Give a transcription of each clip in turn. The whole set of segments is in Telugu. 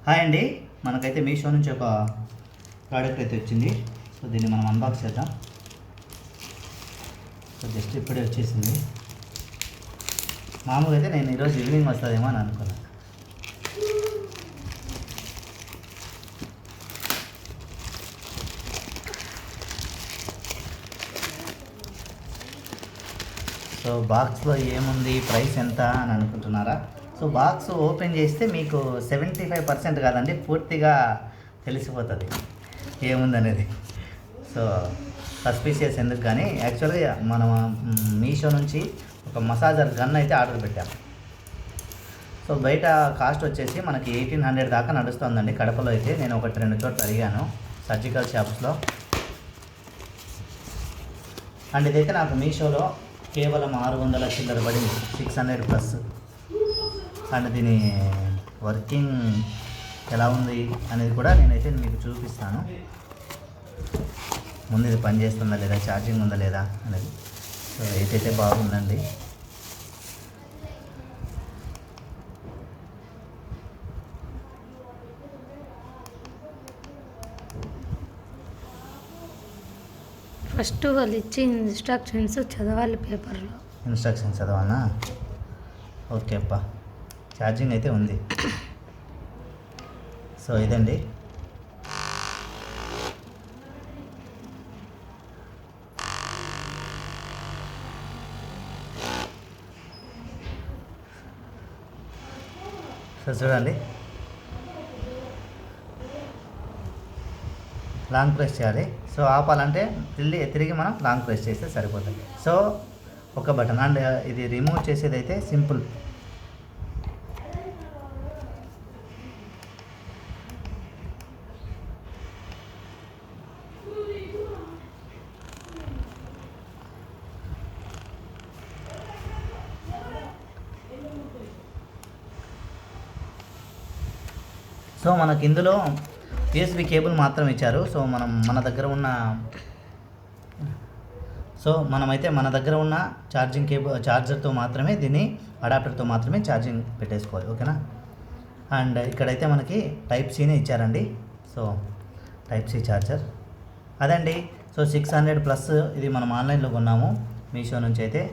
హాయ్ అండి, మనకైతే మీషో నుంచి ఒక ప్రోడక్ట్ అయితే వచ్చింది. సో దీన్ని మనం అన్బాక్స్ చేద్దాం. సో జస్ట్ ఇప్పుడే వచ్చేసింది. మామూలుగా అయితే నేను ఈరోజు ఈవినింగ్ వస్తుందేమో అని అనుకున్నాను. సో బాక్స్లో ఏముంది, ప్రైస్ ఎంత అని అనుకుంటున్నారా? సో బాక్స్ ఓపెన్ చేస్తే మీకు 75% కాదండి, పూర్తిగా తెలిసిపోతుంది ఏముందనేది. సో సస్పీషియస్ ఎందుకు కానీ యాక్చువల్గా మనం మీషో నుంచి ఒక మసాజర్ గన్ అయితే ఆర్డర్ పెట్టాము. సో బయట కాస్ట్ వచ్చేసి మనకి 1800 దాకా నడుస్తుందండి. కడపలో అయితే నేను 1-2 చోట్ల అడిగాను సర్జికల్ షాప్స్లో. అండ్ ఇదైతే నాకు మీషోలో కేవలం 600 చిల్లర పడింది, 600 ప్లస్. అండ్ దీని వర్కింగ్ ఎలా ఉంది అనేది కూడా నేనైతే మీకు చూపిస్తాను. ముందు ఇది పనిచేస్తుందా లేదా, ఛార్జింగ్ ఉందా లేదా అనేది. సో ఏదైతే బాగుందండి. ఫస్ట్ వాళ్ళు ఇచ్చే ఇన్స్ట్రక్షన్స్ చదవాలి పేపర్లో. ఇన్స్ట్రక్షన్స్ చదవాలా? ఓకే అప్ప, ఛార్జింగ్ అయితే ఉంది. సో ఇదండి. సో చూడండి, లాంగ్ ప్రెస్ చేయాలి. సో ఆపాలంటే తిరిగి మనం లాంగ్ ప్రెస్ చేస్తే సరిపోతుంది. సో ఒక బటన్. అండ్ ఇది రిమూవ్ చేసేది అయితే సింపుల్. సో మనకి ఇందులో యూఎస్బి కేబుల్ మాత్రం ఇచ్చారు. సో మన దగ్గర ఉన్న ఛార్జర్తో మాత్రమే, దీన్ని అడాప్టర్తో మాత్రమే ఛార్జింగ్ పెట్టేసుకోవాలి. ఓకేనా? అండ్ ఇక్కడైతే మనకి టైప్ సీనే ఇచ్చారండి. సో టైప్ సి ఛార్జర్ అదండి. సో 600 ప్లస్ ఇది మనం ఆన్లైన్లో కొన్నాము మీషో నుంచి అయితే.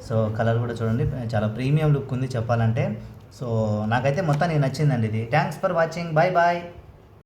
సో కలర్ కూడా చూడండి, చాలా ప్రీమియం లుక్ ఉంది చెప్పాలంటే. సో నాకైతే మొత్తానికి నచ్చిందండి ఇది. Thanks for watching. Bye bye.